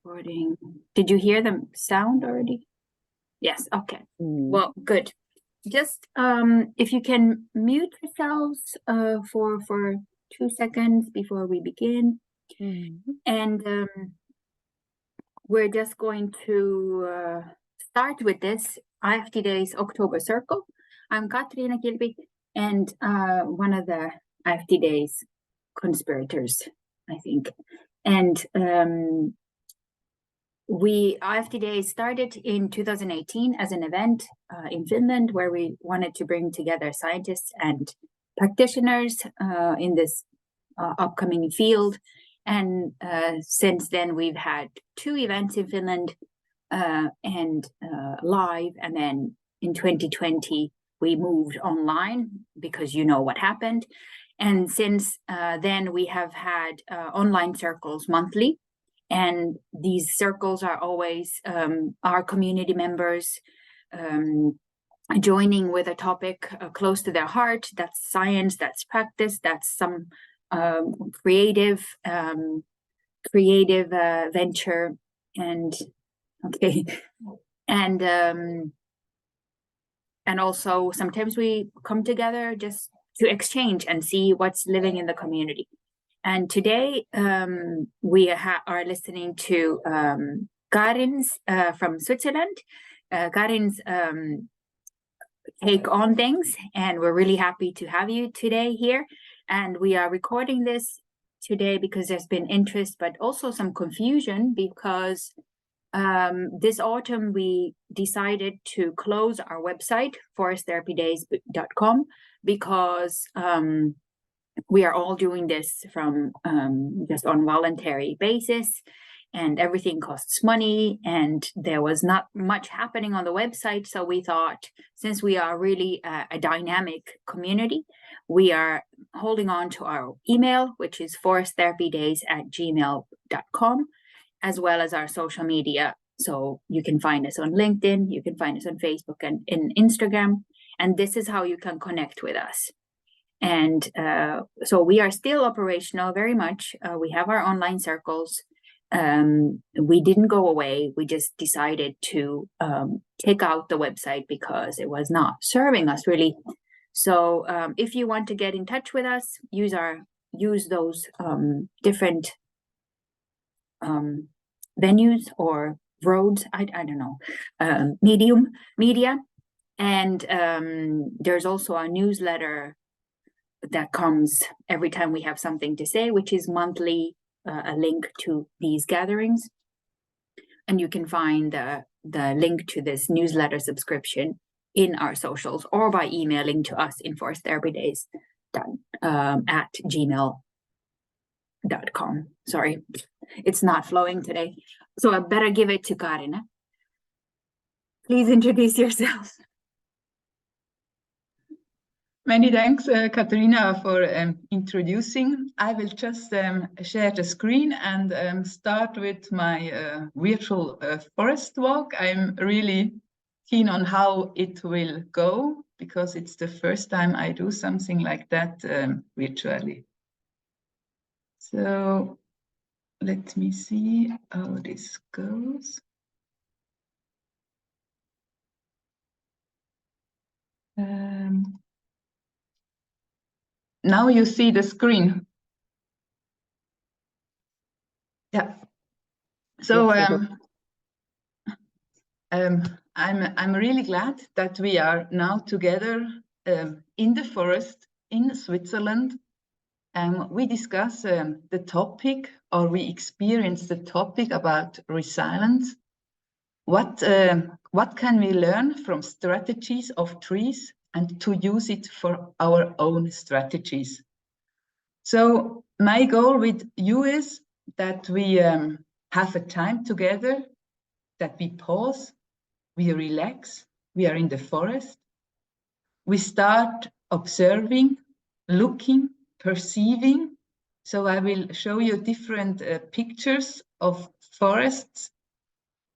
Recording. Did you hear the sound already? Yes, okay. Well, good. Just if you can mute yourselves for 2 seconds before we begin. And we're just going to start with this IFTDays October Circle. I'm Katrina Kilby and one of the IFTDays conspirators, I think. And IFTDays started in 2018 as an event in Finland where we wanted to bring together scientists and practitioners in this upcoming field. And since then, we've had 2 events in Finland and live. And then in 2020, we moved online because you know what happened. And since then, we have had online circles monthly. And these circles are always our community members joining with a topic close to their heart. That's science, that's practice, that's some creative venture, and and also sometimes we come together just to exchange and see what's living in the community. And today we are listening to Karin's from Switzerland, Karin's take on things, and we're really happy to have you today here. And we are recording this today because there's been interest, but also some confusion because this autumn we decided to close our website, foresttherapydays.com, because we are all doing this from just on voluntary basis, and everything costs money, and there was not much happening on the website. So we thought, since we are really a dynamic community, we are holding on to our email, which is foresttherapydays@gmail.com, as well as our social media. So you can find us on LinkedIn, you can find us on Facebook and in Instagram, and this is how you can connect with us. And so we are still operational very much. We have our online circles. We didn't go away. We just decided to take out the website because it was not serving us really. So if you want to get in touch with us, use those different venues or roads. I don't know, media. And there's also a newsletter that comes every time we have something to say, which is monthly, a link to these gatherings. And you can find the link to this newsletter subscription in our socials or by emailing to us in foresttherapydays at gmail.com. Sorry, it's not flowing today. So I better give it to Karin. Please introduce yourself. Many thanks, Katrina, for introducing. I will just share the screen and start with my virtual forest walk. I'm really keen on how it will go because it's the first time I do something like that virtually. So let me see how this goes. Now you see the screen. Yeah. So I'm really glad that we are now together in the forest in Switzerland. We discuss the topic, or we experience the topic about resilience. What can we learn from strategies of trees and to use it for our own strategies? So my goal with you is that we have a time together, that we pause, we relax, we are in the forest, we start observing, looking, perceiving. So I will show you different pictures of forests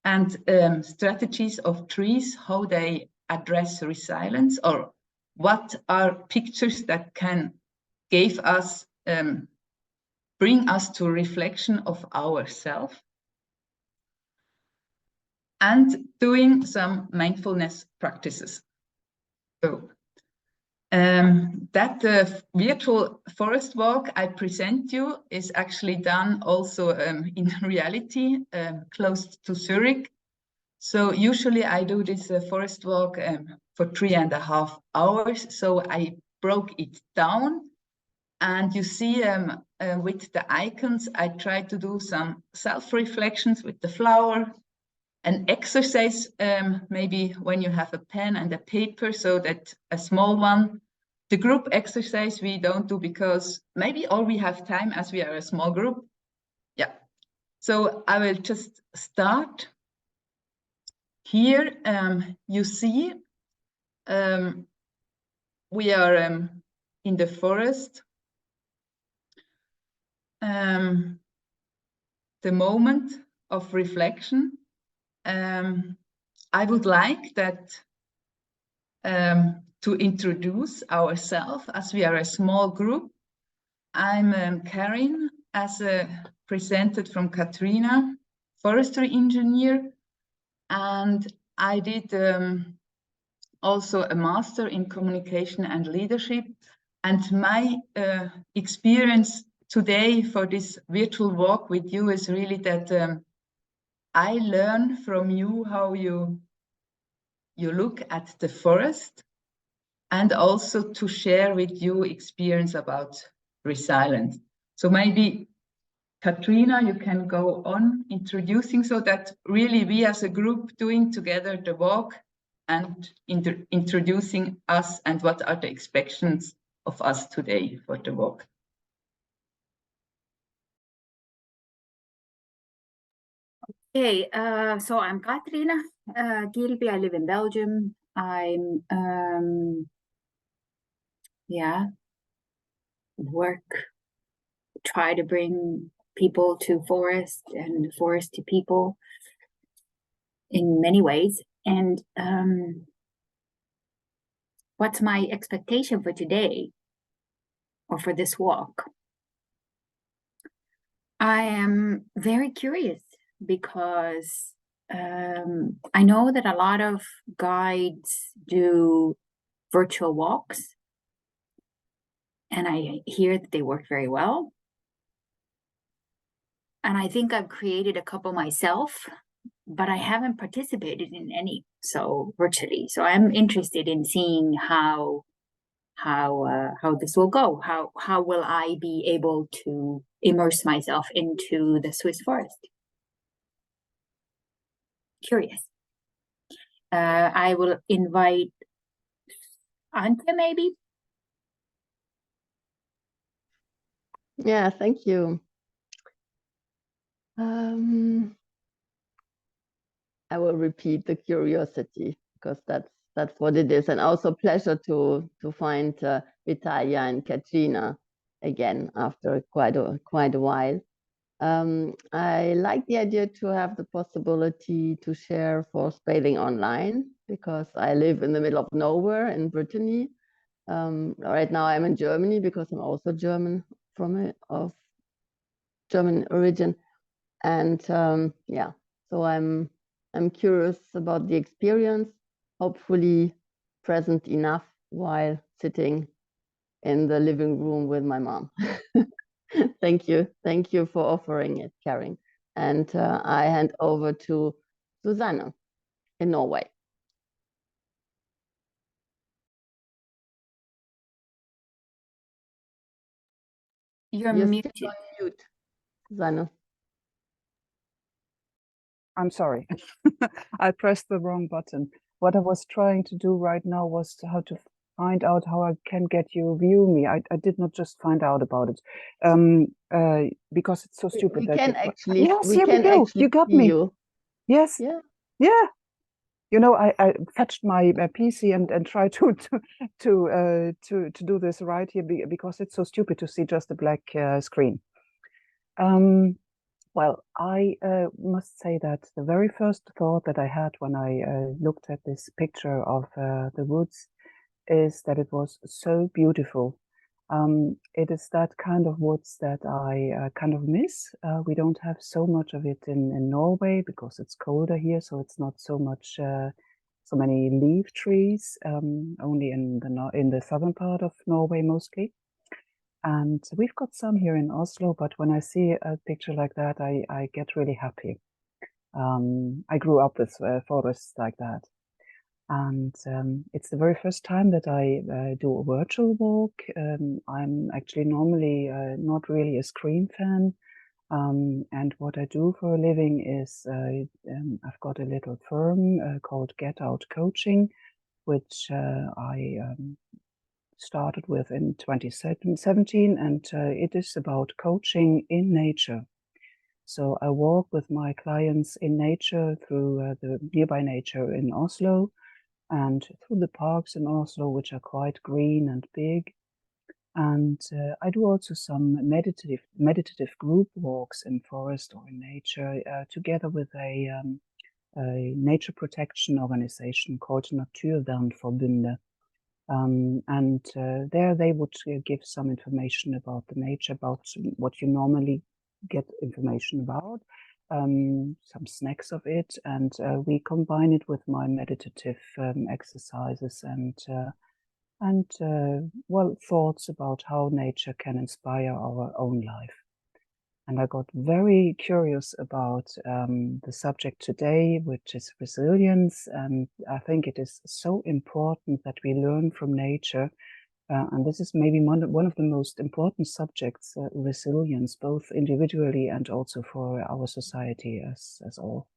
and strategies of trees, how they address resilience, or what are pictures that can give us, bring us to reflection of ourselves. and doing some mindfulness practices. So that virtual forest walk I present you is actually done also in reality close to Zurich. So usually I do this forest walk for 3.5 hours. So I broke it down, and you see with the icons, I try to do some self-reflections with the flower, an exercise, maybe when you have a pen and a paper, so that a small one. The group exercise we don't do because maybe all we have time as we are a small group. Yeah. So I will just start. Here you see we are in the forest. The moment of reflection. I would like that to introduce ourselves, as we are a small group. I'm Karin, as presented from Katrina, forestry engineer, and I did also a master in communication and leadership. And my experience today for this virtual walk with you is really that I learn from you how you look at the forest, and also to share with you experience about resilience. So maybe Katrina, you can go on introducing, so that really we as a group doing together the walk and introducing us and what are the expectations of us today for the walk. Okay, so I'm Katrina Gilby. I live in Belgium. I'm try to bring people to forest and forest to people in many ways. And what's my expectation for today or for this walk? I am very curious because I know that a lot of guides do virtual walks, and I hear that they work very well. And I think I've created a couple myself, but I haven't participated in any, so virtually. So I'm interested in seeing how this will go. How will I be able to immerse myself into the Swiss forest? Curious. I will invite Ante, maybe. Yeah, thank you. I will repeat the curiosity, because that's what it is, and also pleasure to find Vitalia and Katrina again after quite a while. I like the idea to have the possibility to share forest bathing online, because I live in the middle of nowhere in Brittany. Right now I'm in Germany because I'm also German, of German origin, and yeah, so I'm curious about the experience, hopefully present enough while sitting in the living room with my mom. Thank you for offering it, Karin. And I hand over to Susanne in Norway. You're muted. Still on mute, Susanne. I'm sorry, I pressed the wrong button. What I was trying to do right now was how to find out how I can get you view me. I did not just find out about it because it's so stupid. We can actually, yes, here we go. You got me. You. Yes. Yeah. Yeah. You know, I fetched my PC and tried to do this right here because it's so stupid to see just a black screen. Well, I must say that the very first thought that I had when I looked at this picture of the woods is that it was so beautiful. It is that kind of woods that I kind of miss. We don't have so much of it in Norway because it's colder here, so it's not so much so many leaf trees. Only in the southern part of Norway mostly. And we've got some here in Oslo, but when I see a picture like that, I get really happy. I grew up with forests like that. And it's the very first time that I do a virtual walk. I'm actually normally not really a screen fan. And what I do for a living is I've got a little firm called Get Out Coaching, which I started with in 2017, and it is about coaching in nature. So I walk with my clients in nature through the nearby nature in Oslo and through the parks in Oslo, which are quite green and big. And I do also some meditative group walks in forest or in nature together with a nature protection organization called Naturvernforbundet. And there they would give some information about the nature, about what you normally get information about, some snacks of it, and we combine it with my meditative exercises and well, thoughts about how nature can inspire our own life. And I got very curious about the subject today, which is resilience. And I think it is so important that we learn from nature. And this is maybe one of the most important subjects, resilience, both individually and also for our society as all.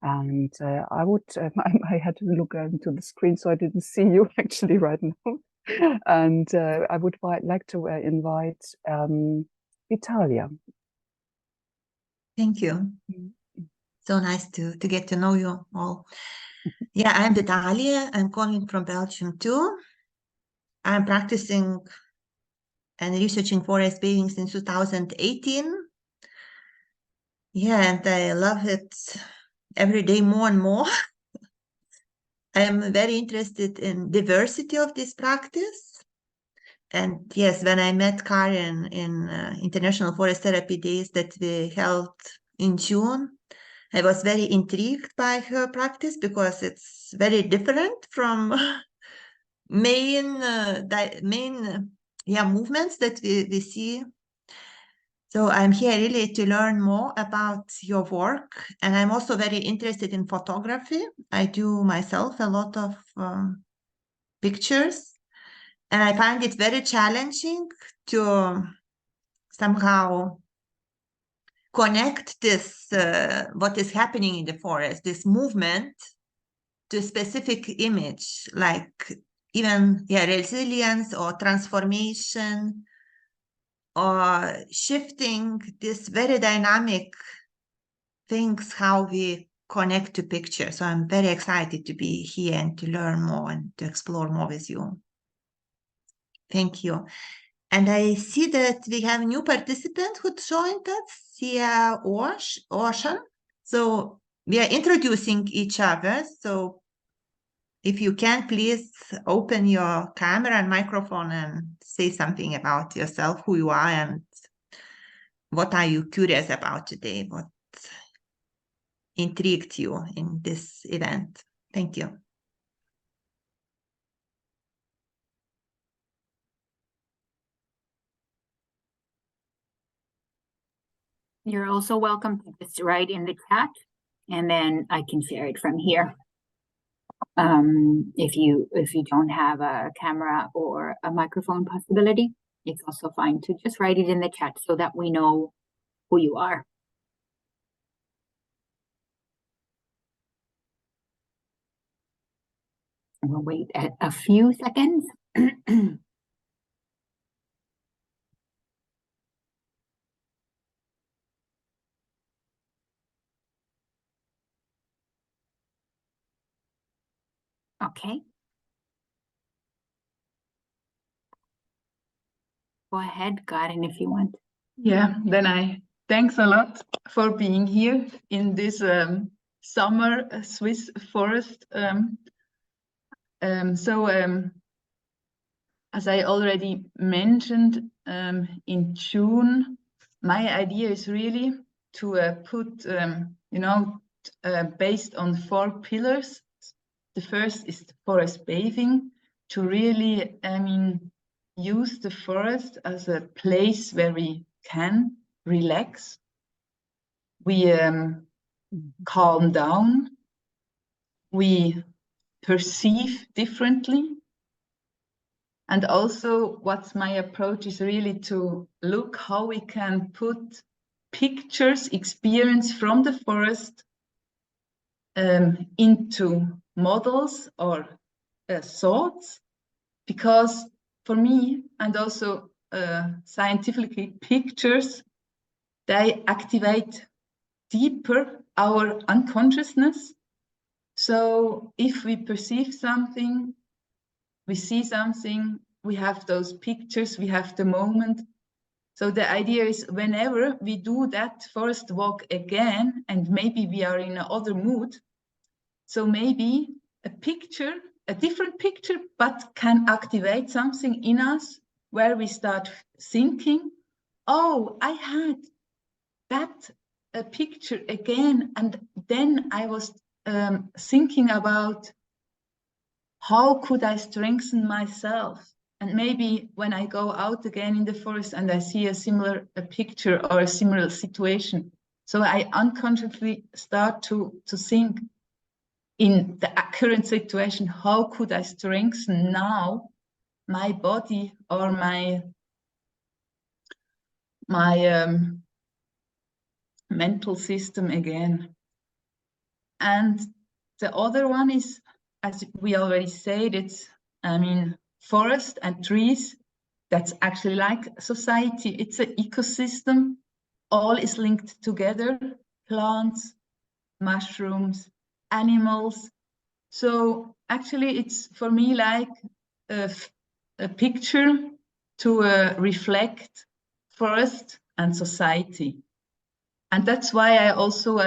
And I had to look into the screen, so I didn't see you actually right now. And I would like to invite Vitalia. Thank you. So nice to get to know you all. Yeah, I'm Vitalia. I'm calling from Belgium too. I'm practicing and researching forest bathing since 2018. Yeah, and I love it every day more and more. I am very interested in diversity of this practice. And yes, when I met Karin in International Forest Therapy Days that we held in June, I was very intrigued by her practice because it's very different from main movements that we see. So I'm here really to learn more about your work, and I'm also very interested in photography. I do myself a lot of pictures, and I find it very challenging to somehow connect this what is happening in the forest, this movement, to a specific image, like even resilience or transformation or shifting this very dynamic things, how we connect to picture. So I'm very excited to be here and to learn more and to explore more with you. Thank you. And I see that we have a new participant who joined us, Sia Ocean. So we are introducing each other. So if you can, please open your camera and microphone and say something about yourself, who you are, and what are you curious about today? What intrigued you in this event? Thank you. You're also welcome to just write in the chat, and then I can share it from here. If you don't have a camera or a microphone possibility, it's also fine to just write it in the chat so that we know who you are. We'll wait a few seconds. Okay. Go ahead, Karin, if you want. Yeah, then thanks a lot for being here in this summer Swiss forest. as I already mentioned, in June, my idea is really to put, based on 4 pillars. The first is the forest bathing, to really, use the forest as a place where we can relax. We calm down. We perceive differently. And also what's my approach is really to look how we can put pictures, experience from the forest into models or thoughts, because for me, and also scientifically, pictures, they activate deeper our unconsciousness. So if we perceive something, we see something, we have those pictures, we have the moment. So the idea is whenever we do that forest walk again, and maybe we are in another mood, so maybe a picture, a different picture, but can activate something in us where we start thinking, oh, I had that picture again. And then I was thinking about how could I strengthen myself? And maybe when I go out again in the forest and I see a similar picture or a similar situation, so I unconsciously start to think in the current situation, how could I strengthen now my body or my mental system again? And the other one is, as we already said, it's, forest and trees, that's actually like society. It's an ecosystem. All is linked together, plants, mushrooms, animals. So actually it's for me like a picture to reflect forest and society. And that's why I also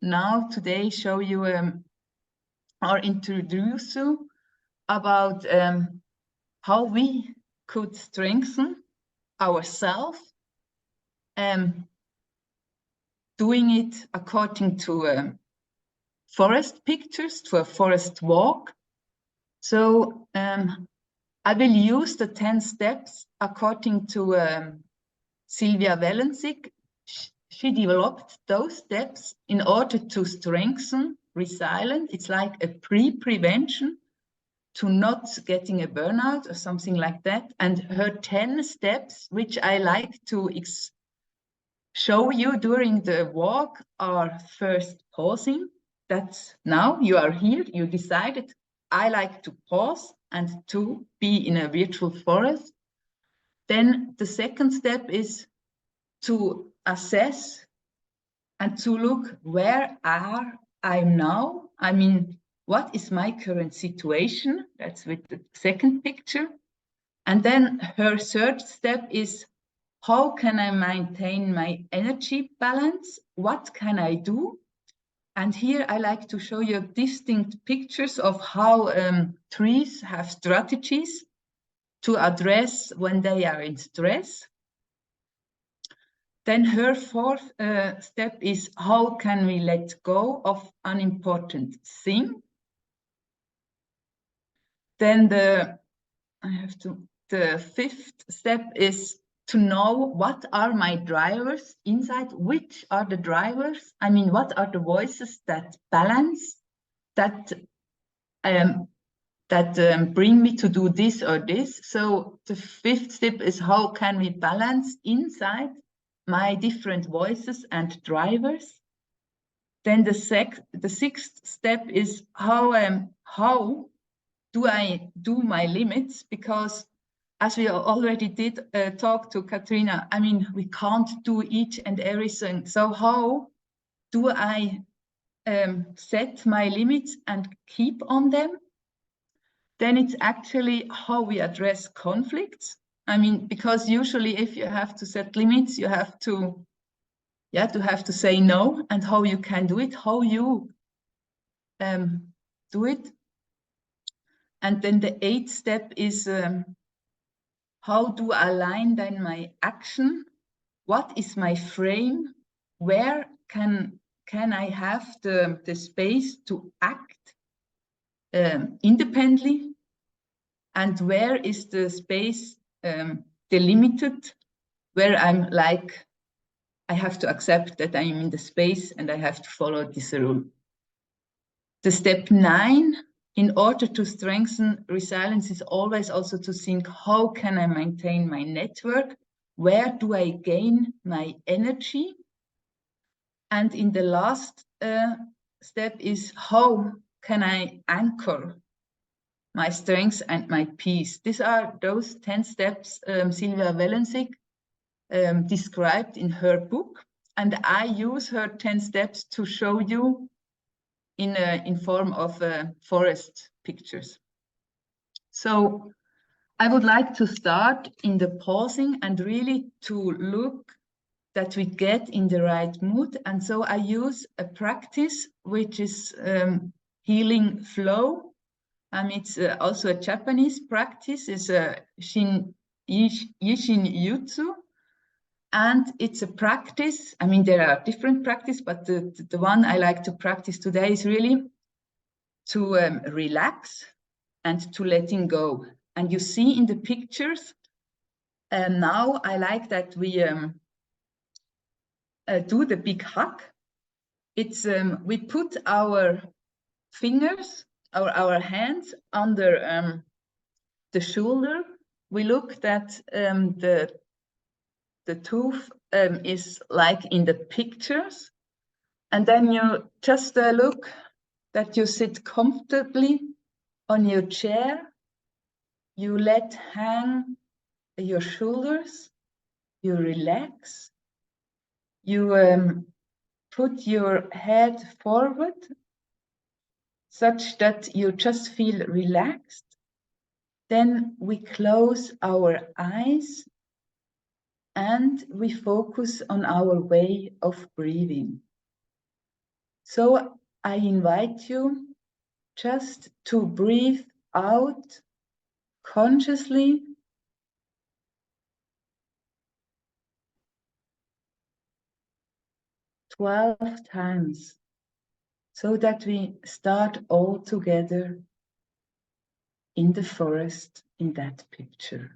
now today show you or introduce you about how we could strengthen ourselves, doing it according to forest pictures, to a forest walk. So I will use the 10 steps according to Sylvia Welensig. She developed those steps in order to strengthen resilience. It's like a pre-prevention to not getting a burnout or something like that. And her 10 steps, which I like to show you during the walk, are first pausing. That's now you are here, you decided, I like to pause and to be in a virtual forest. Then the second step is to assess and to look, where are I now? What is my current situation? That's with the second picture. And then her third step is, how can I maintain my energy balance? What can I do? And here I like to show you distinct pictures of how trees have strategies to address when they are in stress. Then her fourth step is, how can we let go of unimportant thing? Then the fifth step is to know what are my drivers inside, which are the drivers? What are the voices that balance, that bring me to do this or this? So the fifth step is, how can we balance inside my different voices and drivers? Then the sixth step is, how do I do my limits? Because as we already did talk to Katrina, we can't do each and everything. So how do I set my limits and keep on them? Then it's actually how we address conflicts. Because usually if you have to set limits, you have to say no, and how you can do it, how you do it. And then the eighth step is How do I align then my action? What is my frame? Where can I have the space to act independently? And where is the space delimited, where I'm like, I have to accept that I'm in the space and I have to follow this rule. The step 9, in order to strengthen resilience, is always also to think, how can I maintain my network? Where do I gain my energy? And in the last step is, how can I anchor my strengths and my peace? These are those 10 steps Sylvia Welensig described in her book. And I use her 10 steps to show you in form of forest pictures. So I would like to start in the pausing and really to look that we get in the right mood. And so I use a practice which is healing flow. It's also a Japanese practice. It's a Yishin Jutsu. And it's a practice. I mean, there are different practices, but the one I like to practice today is really to relax and to letting go. And you see in the pictures, now I like that we do the big hug. It's we put our fingers, our hands under the shoulder. We look that the tooth is like in the pictures, and then you just look that you sit comfortably on your chair. You let hang your shoulders. You relax. You put your head forward such that you just feel relaxed. Then we close our eyes and we focus on our way of breathing. So I invite you just to breathe out consciously. "12 times, so that we start all together in the forest in that picture.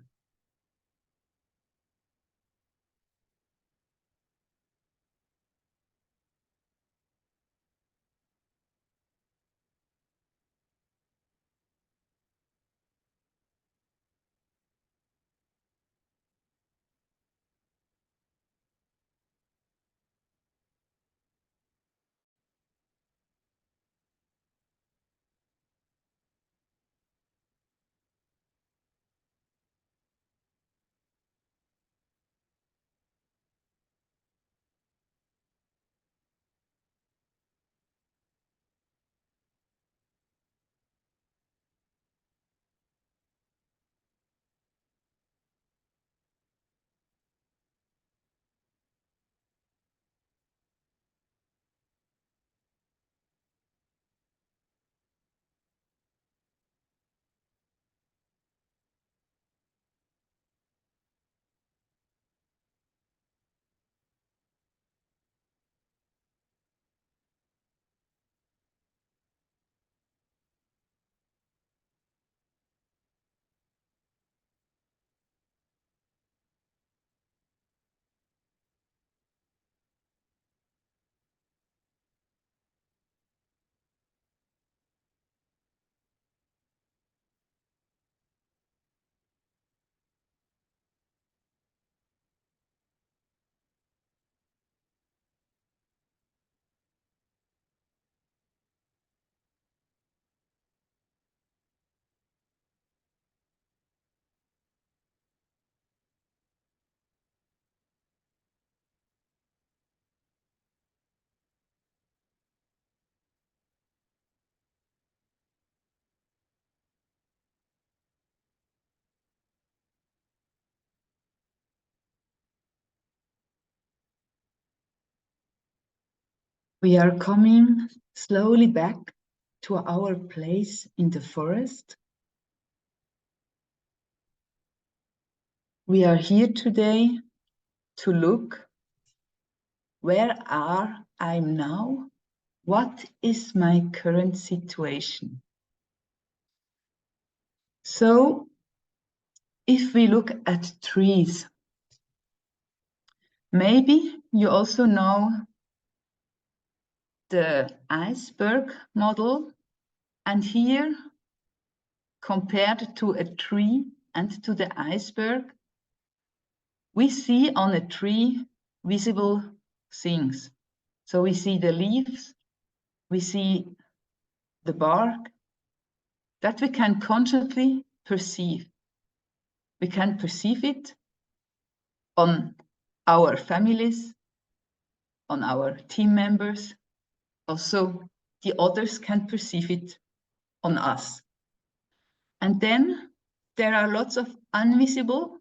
We are coming slowly back to our place in the forest. we are here today to look, where are I now? What is my current situation? So, if we look at trees, maybe you also know the iceberg model, and here, compared to a tree and to the iceberg, we see on a tree visible things. So we see the leaves, we see the bark, that we can consciously perceive. We can perceive it on our families, on our team members. Also, the others can perceive it on us. And then there are lots of invisible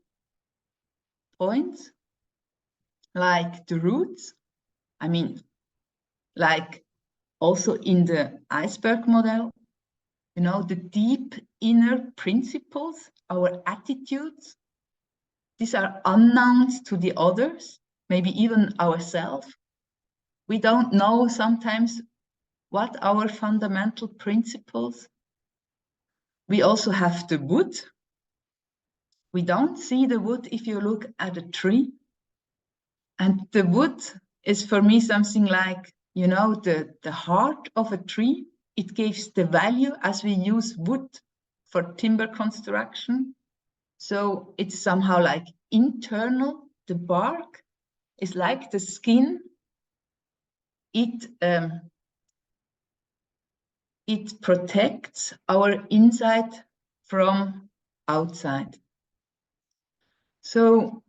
points, like the roots. I mean, like also in the iceberg model, you know, the deep inner principles, our attitudes. These are unknowns to the others, maybe even ourselves. We don't know sometimes what our fundamental principles. We also have the wood. We don't see the wood if you look at a tree. And the wood is for me something like, you know, the heart of a tree. It gives the value as we use wood for timber construction. So it's somehow like internal. The bark is like the skin. It protects our inside from outside. So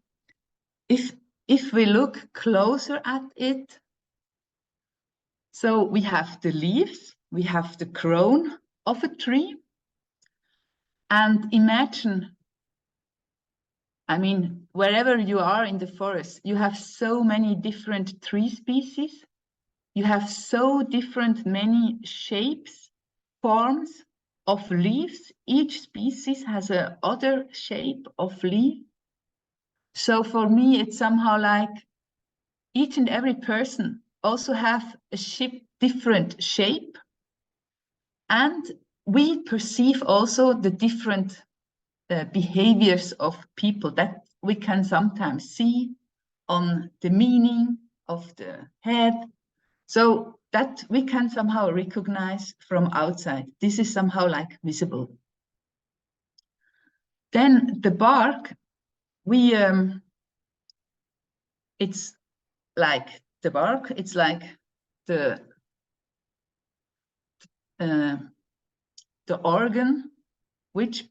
if we look closer at it, so we have the leaves, we have the crown of a tree, and imagine, I mean, wherever you are in the forest, you have so many different tree species, you have so different many shapes, forms of leaves. Each species has a other shape of leaf. So for me, it's somehow like each and every person also have a different shape, and we perceive also the different behaviors of people that we can sometimes see on the meaning of the head, so that we can somehow recognize from outside. This is somehow like visible. Then the bark, it's like the bark, it's like the organ which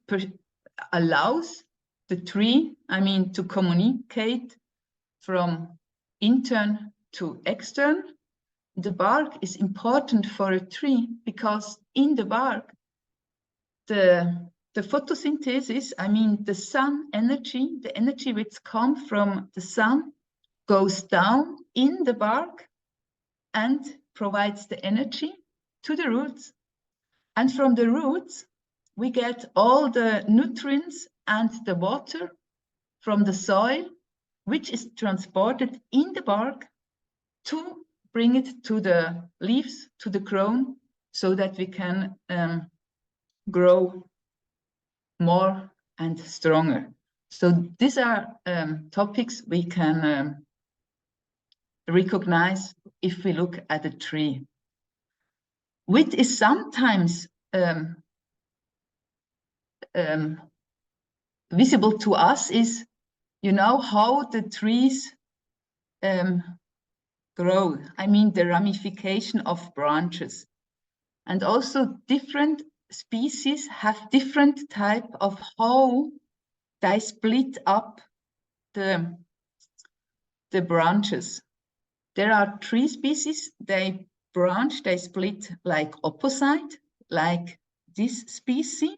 allows the tree, I mean, to communicate from intern to extern. The bark is important for a tree because in the bark, the photosynthesis, I mean, the sun energy, the energy which comes from the sun goes down in the bark and provides the energy to the roots. And from the roots, we get all the nutrients and the water from the soil, which is transported in the bark to bring it to the leaves, to the crown, so that we can grow more and stronger. So these are topics we can recognize if we look at a tree. What is sometimes visible to us is, you know, how the trees grow. I mean, the ramification of branches. And also different species have different type of how they split up the branches. There are tree species, they split like opposite, like this species.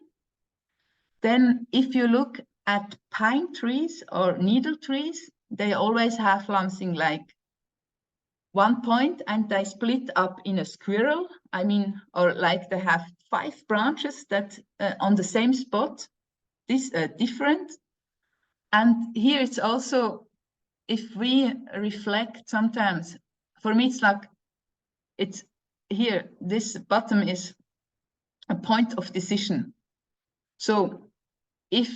Then if you look at pine trees or needle trees, they always have something like one point and they split up in a spiral. I mean, or like they have 5 branches that on the same spot, this different. And here it's also, if we reflect sometimes, for me it's like, it's here, this bottom is a point of decision. So if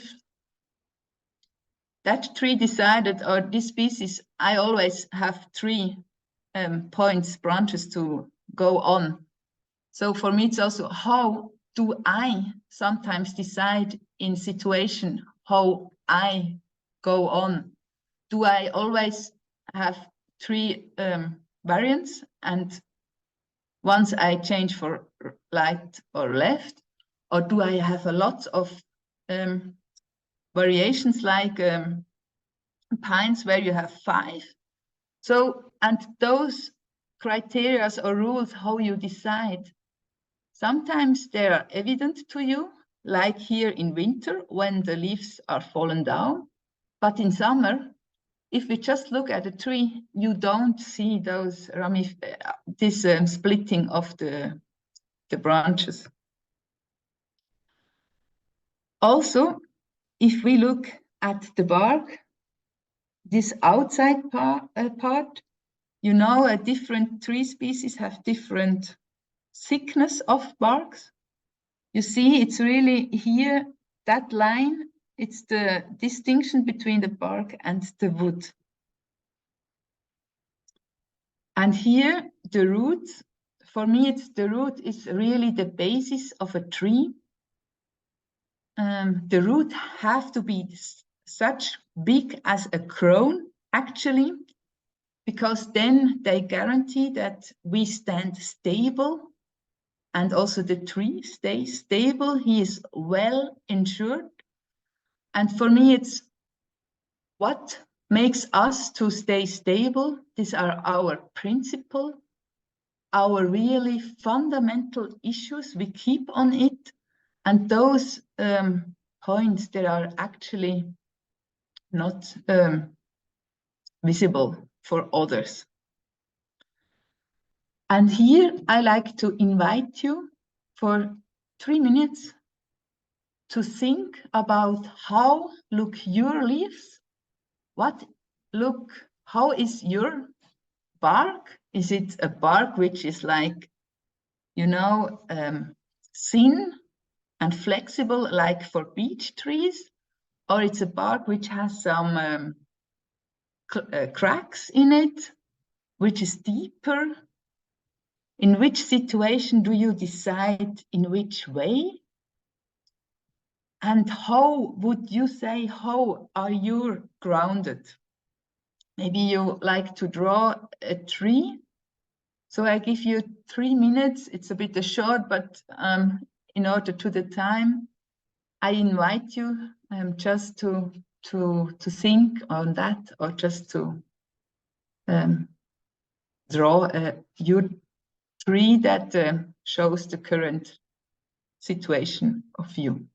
that tree decided, or this species, I always have 3 points, branches to go on. So for me, it's also, how do I sometimes decide in situation how I go on? Do I always have 3 variants, and once I change for right or left, or do I have a lot of variations like pines where you have 5? So, and those criteria or rules, how you decide, sometimes they are evident to you, like here in winter when the leaves are fallen down. But in summer, if we just look at a tree, you don't see those this splitting of the branches. Also, if we look at the bark, this outside part, you know, different tree species have different thickness of barks. You see, it's really here, that line, it's the distinction between the bark and the wood. And here, the roots, for me, it's the root is really the basis of a tree. The root have to be such big as a crown, actually, because then they guarantee that we stand stable, and also the tree stays stable. He is well insured. And for me, it's what makes us to stay stable. These are our principles, our really fundamental issues. We keep on it. And those points, they are actually not visible for others. And here I like to invite you for 3 minutes to think about how look your leaves. How is your bark? Is it a bark which is like, you know, thin and flexible like for beech trees? Or it's a bark which has some cracks in it, which is deeper? In which situation do you decide in which way? And how would you say, how are you grounded? Maybe you like to draw a tree. So I give you 3 minutes. It's a bit short, but in order to the time, I invite you just to think on that, or just to draw your tree that shows the current situation of you.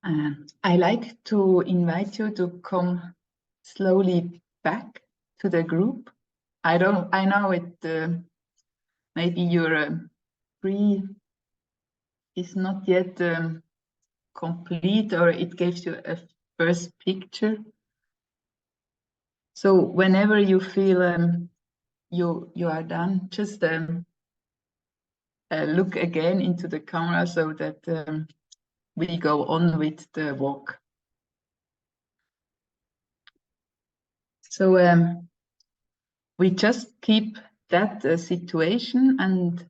I like to invite you to come slowly back to the group. I know it, maybe your tree is not yet complete, or it gives you a first picture. So whenever you feel you are done, just look again into the camera so that we go on with the walk. So we just keep that situation, and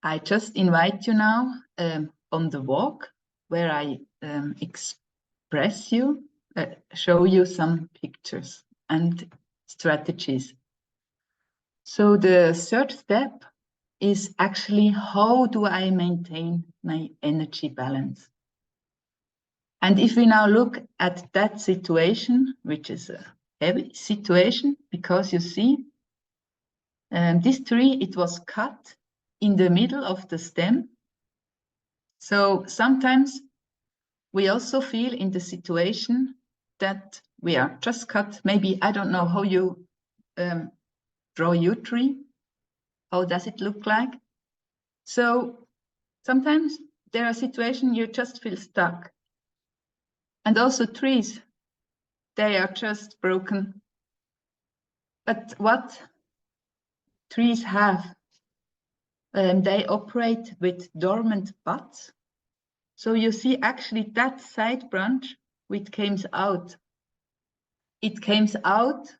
I just invite you now on the walk, where I express you, show you some pictures and strategies. So the third step is actually, how do I maintain my energy balance? And if we now look at that situation, which is a heavy situation, because you see, this tree, it was cut in the middle of the stem. So sometimes we also feel in the situation that we are just cut. Maybe, I don't know how you draw your tree. How does it look like? So sometimes there are situations you just feel stuck. And also trees, they are just broken. But what trees have, they operate with dormant buds. So you see actually that side branch which comes out. It comes out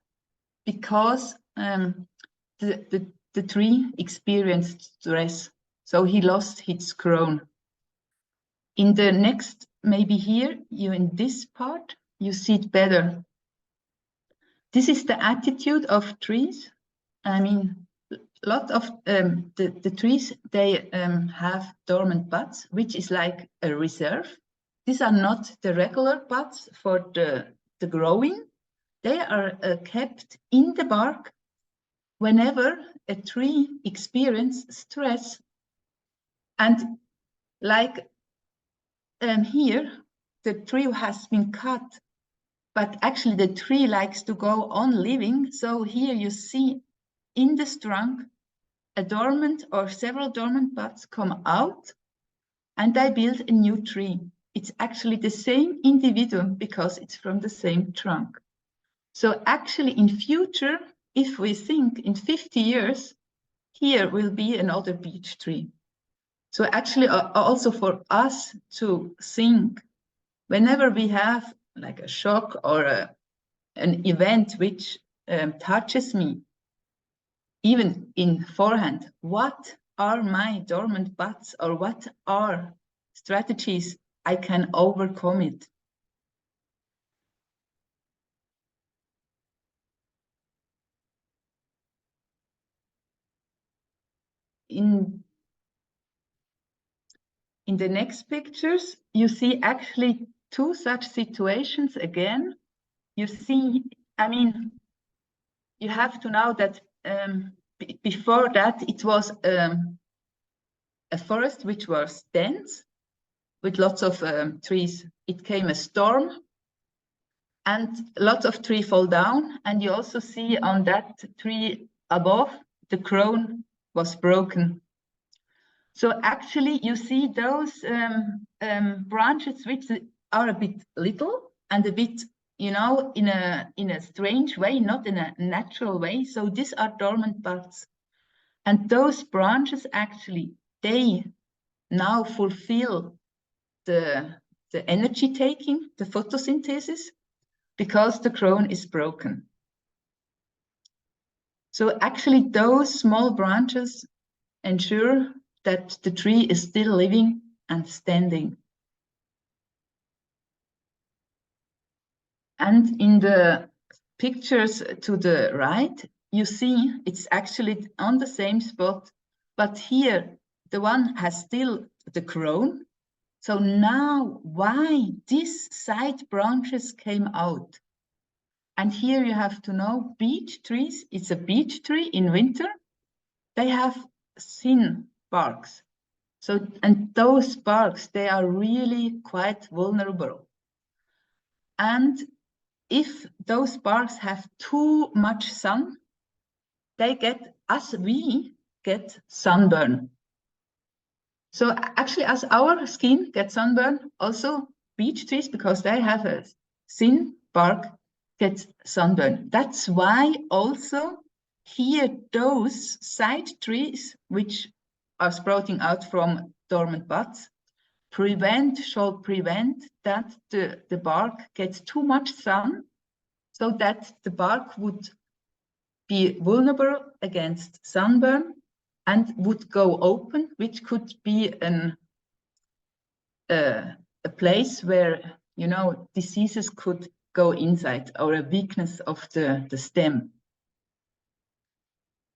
because the tree experienced stress. So he lost its crown. In the next, maybe here, you in this part, you see it better. This is the attitude of trees. I mean, a lot of the trees, they have dormant buds, which is like a reserve. These are not the regular buds for the growing. They are kept in the bark whenever a tree experiences stress. And like here, the tree has been cut, but actually the tree likes to go on living. So here you see in the trunk, a dormant or several dormant buds come out, and they build a new tree. It's actually the same individual because it's from the same trunk. So actually in future, if we think in 50 years, here will be another beech tree. So actually also for us to think, whenever we have like a shock or an event which touches me, even in forehand, what are my dormant buds, or what are strategies I can overcome it? In the next pictures, you see actually two such situations again. You see, I mean, you have to know that before that it was a forest which was dense with lots of trees. It came a storm and lots of trees fall down, and you also see on that tree above, the crown was broken. So actually you see those branches which are a bit little and a bit, you know, in a strange way, not in a natural way. So these are dormant buds. And those branches actually, they now fulfill the energy taking, the photosynthesis, because the crown is broken. So actually those small branches ensure that the tree is still living and standing. And in the pictures to the right, you see it's actually on the same spot, but here the one has still the crown. So now why these side branches came out? And here you have to know, beech trees, it's a beech tree in winter, they have thin barks. So, and those barks, they are really quite vulnerable. And if those barks have too much sun, they get, as we get, sunburn. So actually, as our skin gets sunburn, also beech trees, because they have a thin bark, get sunburn. That's why also here those side trees which are sprouting out from dormant buds should prevent that the bark gets too much sun, so that the bark would be vulnerable against sunburn and would go open, which could be a place where, you know, diseases could go inside, or a weakness of the stem.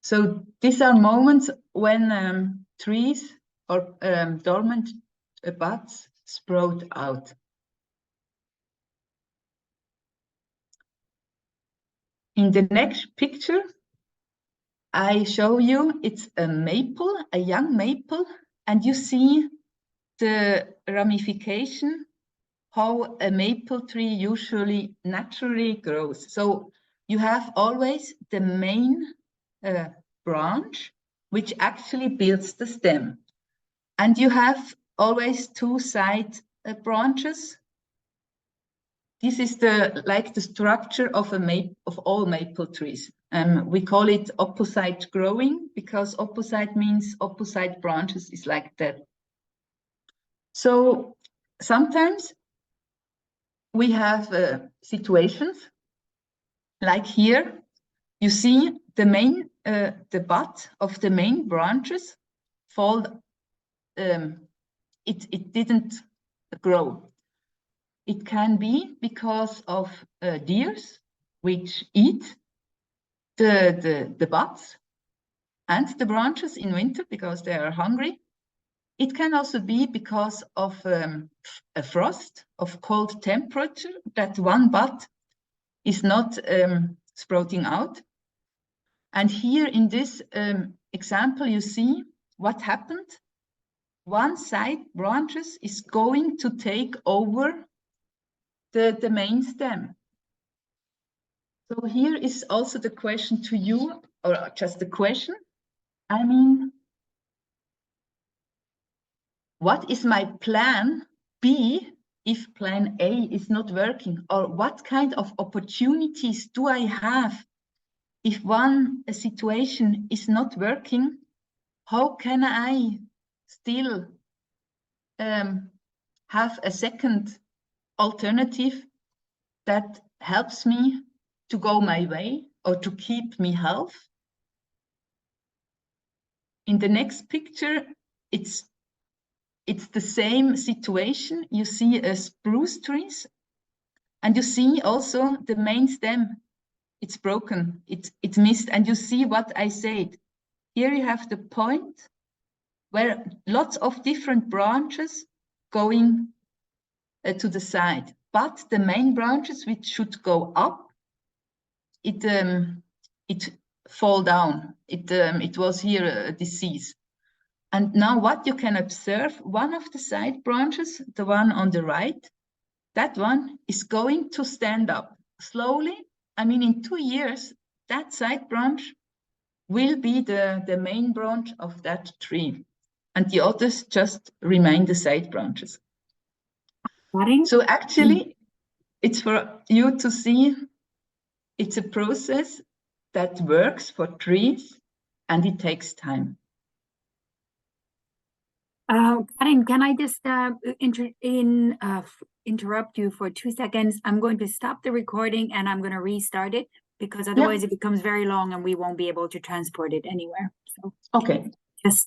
So these are moments when trees or dormant buds sprout out. In the next picture, I show you, it's a maple, a young maple, and you see the ramification, how a maple tree usually naturally grows. So you have always the main branch, which actually builds the stem. And you have always two side branches. This is like the structure of all maple trees. We call it opposite growing, because opposite means opposite branches is like that. So sometimes we have situations like here. You see the butt of the main branches fall. It didn't grow. It can be because of deers which eat the buds and the branches in winter because they are hungry. It can also be because of a frost, of cold temperature, that one bud is not sprouting out. And here in this example, you see what happened. One side branches is going to take over the main stem. So here is also the question to you, or just the question. I mean, what is my plan B if plan A is not working? Or what kind of opportunities do I have if a situation is not working? How can I still have a second alternative that helps me to go my way or to keep me health? In the next picture, it's the same situation. You see a spruce trees, and you see also the main stem. It's broken, it's missed, and you see what I said. Here you have the point where lots of different branches going to the side, but the main branches which should go up, it fall down. It was here a disease. And now what you can observe, one of the side branches, the one on the right, that one is going to stand up slowly. I mean, in 2 years, that side branch will be the main branch of that tree. And the others just remain the side branches. Karin? So actually, it's for you to see, it's a process that works for trees, and it takes time. Karin, can I just interrupt you for 2 seconds? I'm going to stop the recording and I'm going to restart it, because otherwise it becomes very long and we won't be able to transport it anywhere. So Okay. just